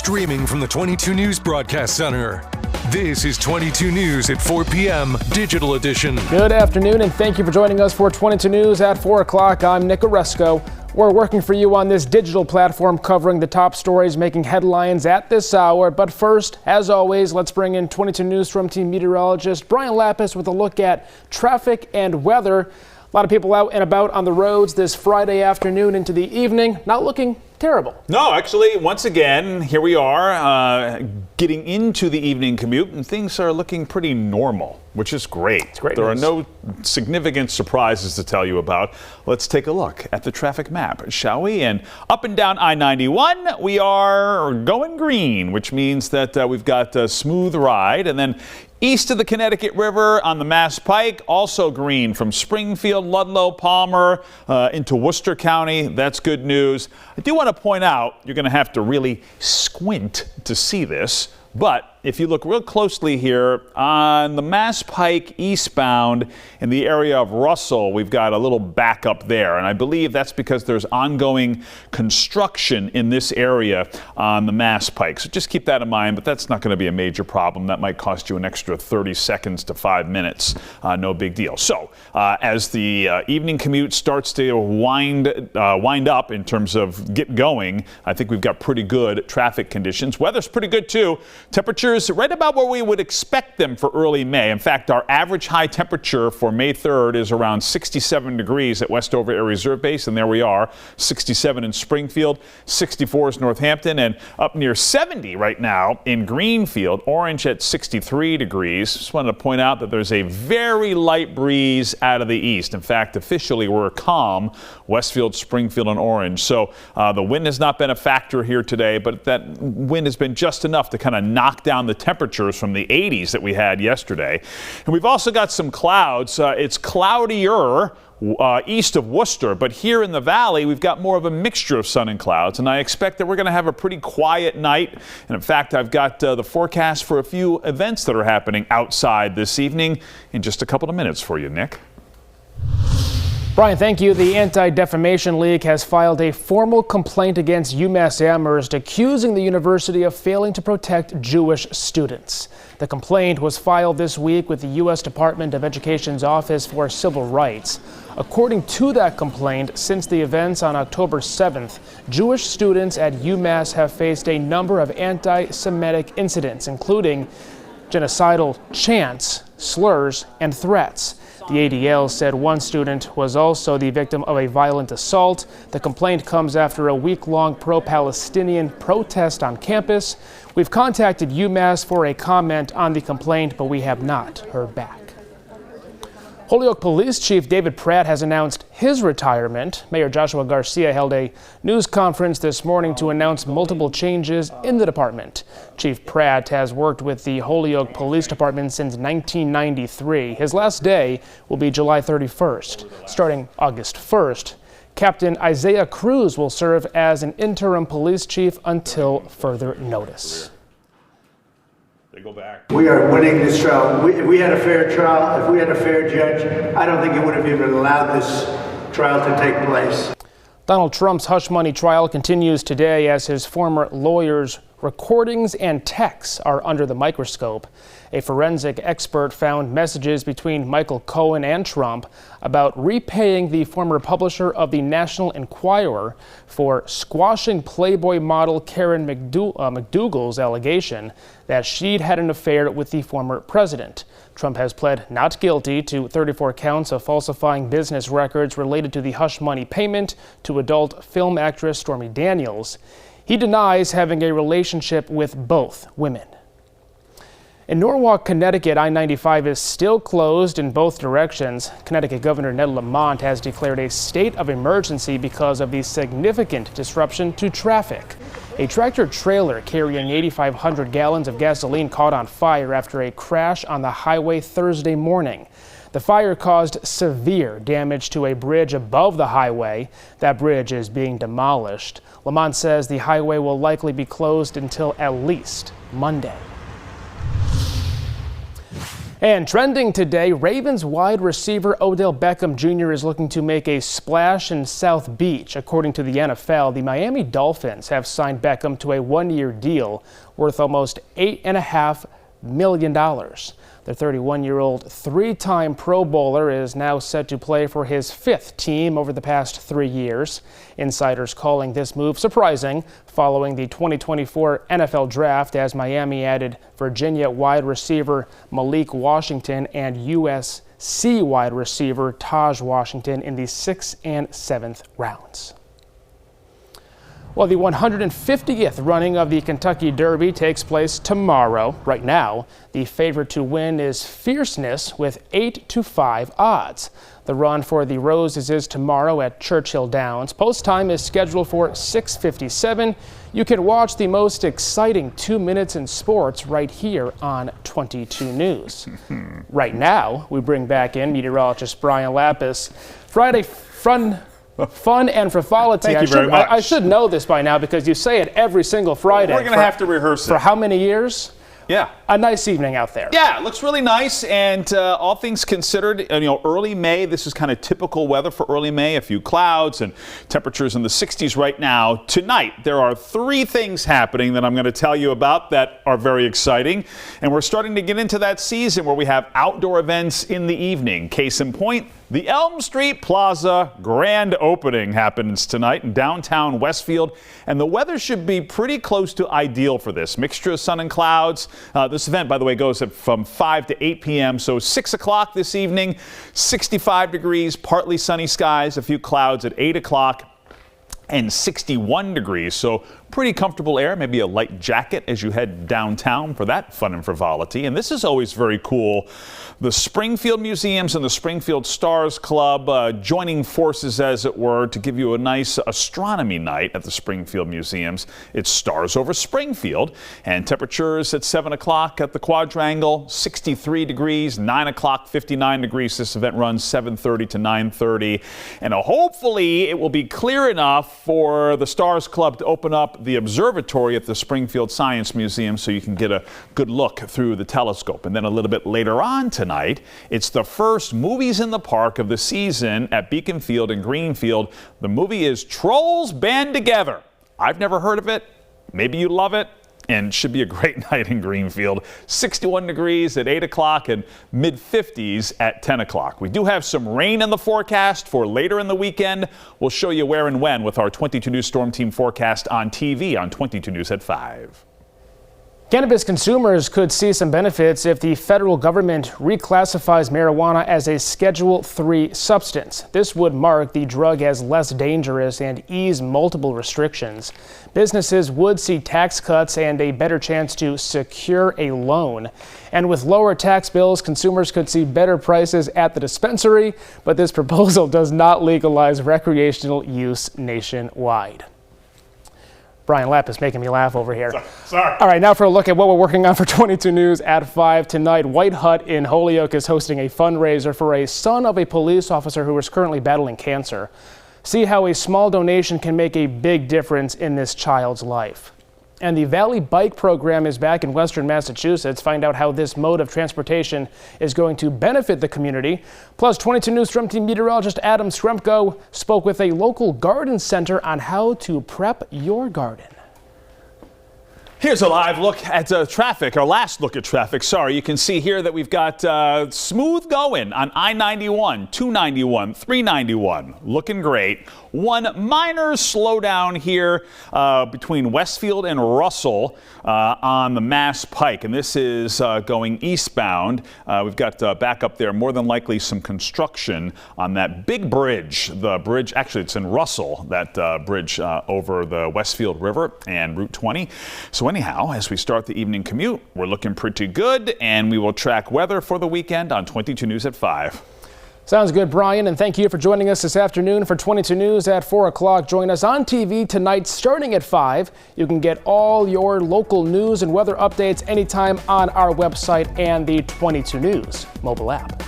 streaming from the 22 News Broadcast Center. This is 22 News at 4 p.m. Digital Edition. Good afternoon, and thank you for joining us for 22 News at 4 o'clock. I'm Nick Oresco. We're working for you on this digital platform covering the top stories making headlines at this hour. But first, as always, let's bring in 22 Newsroom team meteorologist Brian Lapis with a look at traffic and weather. A lot of people out and about on the roads this Friday afternoon into the evening. Not looking terrible. No, actually, once again, here we are getting into the evening commute, and things are looking pretty normal, which is great. It's great There news. are no significant surprises to tell you about. Let's take a look at the traffic map, shall we? And up and down I-91, we are going green, which means that we've got a smooth ride. And then east of the Connecticut River on the Mass Pike, also green from Springfield, Ludlow, Palmer into Worcester County. That's good news. I do want to point out, you're going to have to really squint to see this, but if you look real closely here on the Mass Pike eastbound in the area of Russell, we've got a little backup there. And I believe that's because there's ongoing construction in this area on the Mass Pike. So just keep that in mind, but that's not going to be a major problem. That might cost you an extra 30 seconds to 5 minutes. No big deal. So as the evening commute starts to wind up in terms of get going, I think we've got pretty good traffic conditions. Weather's pretty good too. Temperatures right about where we would expect them for early May. In fact, our average high temperature for May 3rd is around 67 degrees at Westover Air Reserve Base, and there we are, 67 in Springfield, 64 is Northampton, and up near 70 right now in Greenfield, Orange at 63 degrees. Just wanted to point out that there's a very light breeze out of the east. In fact, officially we're calm, Westfield, Springfield, and Orange. So the wind has not been a factor here today, but that wind has been just enough to kind of knock down the temperatures from the 80s that we had yesterday. And we've also got some clouds. It's cloudier east of Worcester, but here in the valley we've got more of a mixture of sun and clouds, and I expect that we're going to have a pretty quiet night. And in fact, I've got the forecast for a few events that are happening outside this evening in just a couple of minutes for you, Nick. Brian, thank you. The Anti-Defamation League has filed a formal complaint against UMass Amherst, accusing the university of failing to protect Jewish students. The complaint was filed this week with the U.S. Department of Education's Office for Civil Rights. According to that complaint, since the events on October 7th, Jewish students at UMass have faced a number of anti-Semitic incidents, including genocidal chants, slurs, and threats. The ADL said one student was also the victim of a violent assault. The complaint comes after a week-long pro-Palestinian protest on campus. We've contacted UMass for a comment on the complaint, but we have not heard back. Holyoke Police Chief David Pratt has announced his retirement. Mayor Joshua Garcia held a news conference this morning to announce multiple changes in the department. Chief Pratt has worked with the Holyoke Police Department since 1993. His last day will be July 31st. Starting August 1st, Captain Isaiah Cruz will serve as an interim police chief until further notice. Go back. We are winning this trial. If we had a fair trial, if we had a fair judge, I don't think it would have even allowed this trial to take place. Donald Trump's hush money trial continues today as his former lawyers' recordings and texts are under the microscope. A forensic expert found messages between Michael Cohen and Trump about repaying the former publisher of the National Enquirer for squashing Playboy model Karen McDougal's allegation that she'd had an affair with the former president. Trump has pled not guilty to 34 counts of falsifying business records related to the hush money payment to adult film actress Stormy Daniels. He denies having a relationship with both women. In Norwalk, Connecticut, I-95 is still closed in both directions. Connecticut Governor Ned Lamont has declared a state of emergency because of the significant disruption to traffic. A tractor-trailer carrying 8,500 gallons of gasoline caught on fire after a crash on the highway Thursday morning. The fire caused severe damage to a bridge above the highway. That bridge is being demolished. Lamont says the highway will likely be closed until at least Monday. And trending today, Ravens wide receiver Odell Beckham Jr. is looking to make a splash in South Beach. According to the NFL, the Miami Dolphins have signed Beckham to a one-year deal worth almost $8.5 million. The 31-year-old three-time Pro Bowler is now set to play for his fifth team over the past 3 years. Insiders calling this move surprising following the 2024 NFL Draft, as Miami added Virginia wide receiver Malik Washington and USC wide receiver Taj Washington in the 6th and 7th rounds. Well, the 150th running of the Kentucky Derby takes place tomorrow. Right now, the favorite to win is Fierceness with 8-5 odds. The run for the Roses is tomorrow at Churchill Downs. Post time is scheduled for 6:57. You can watch the most exciting 2 minutes in sports right here on 22 News. Right now, we bring back in meteorologist Brian Lapis. Friday fun and frivolity. Thank you very much. I should know this by now because you say it every single Friday. We're going to have to rehearse it. For how many years? Yeah. A nice evening out there. Yeah, it looks really nice, and all things considered, early May, this is kind of typical weather for early May, a few clouds and temperatures in the 60s right now. Tonight, there are 3 things happening that I'm going to tell you about that are very exciting, and we're starting to get into that season where we have outdoor events in the evening. Case in point, the Elm Street Plaza grand opening happens tonight in downtown Westfield, and the weather should be pretty close to ideal for this. Mixture of sun and clouds. This event, by the way, goes from 5 to 8 p.m., so 6 o'clock this evening, 65 degrees, partly sunny skies, a few clouds at 8 o'clock, and 61 degrees, so pretty comfortable air, maybe a light jacket as you head downtown for that fun and frivolity. And this is always very cool. The Springfield Museums and the Springfield Stars Club joining forces, as it were, to give you a nice astronomy night at the Springfield Museums. It's Stars Over Springfield, and temperatures at 7 o'clock at the Quadrangle, 63 degrees, 9 o'clock, 59 degrees. This event runs 7:30 to 9:30, and hopefully it will be clear enough for the Stars Club to open up the observatory at the Springfield Science Museum so you can get a good look through the telescope. And then a little bit later on tonight, it's the first Movies in the Park of the season at Beacon Field and Greenfield. The movie is Trolls Band Together. I've never heard of it. Maybe you love it. And should be a great night in Greenfield. 61 degrees at 8 o'clock and mid-50s at 10 o'clock. We do have some rain in the forecast for later in the weekend. We'll show you where and when with our 22 News Storm Team forecast on TV on 22 News at 5. Cannabis consumers could see some benefits if the federal government reclassifies marijuana as a Schedule III substance. This would mark the drug as less dangerous and ease multiple restrictions. Businesses would see tax cuts and a better chance to secure a loan. And with lower tax bills, consumers could see better prices at the dispensary, but this proposal does not legalize recreational use nationwide. Brian Lapis making me laugh over here. Sorry. All right, now for a look at what we're working on for 22 News at 5 tonight. White Hut in Holyoke is hosting a fundraiser for a son of a police officer who is currently battling cancer. See how a small donation can make a big difference in this child's life. And the Valley Bike Program is back in Western Massachusetts. Find out how this mode of transportation is going to benefit the community. Plus, 22 News Storm Team meteorologist Adam Skremko spoke with a local garden center on how to prep your garden. Here's a live look at traffic, our last look at traffic. Sorry, you can see here that we've got smooth going on I-91, 291, 391. Looking great. One minor slowdown here between Westfield and Russell on the Mass Pike, and this is going eastbound. We've got back up there, more than likely some construction on that big bridge. The bridge, actually it's in Russell, that bridge over the Westfield River and Route 20. So anyhow, as we start the evening commute, we're looking pretty good, and we will track weather for the weekend on 22 News at 5. Sounds good, Brian, and thank you for joining us this afternoon for 22 News at 4 o'clock. Join us on TV tonight starting at 5. You can get all your local news and weather updates anytime on our website and the 22 News mobile app.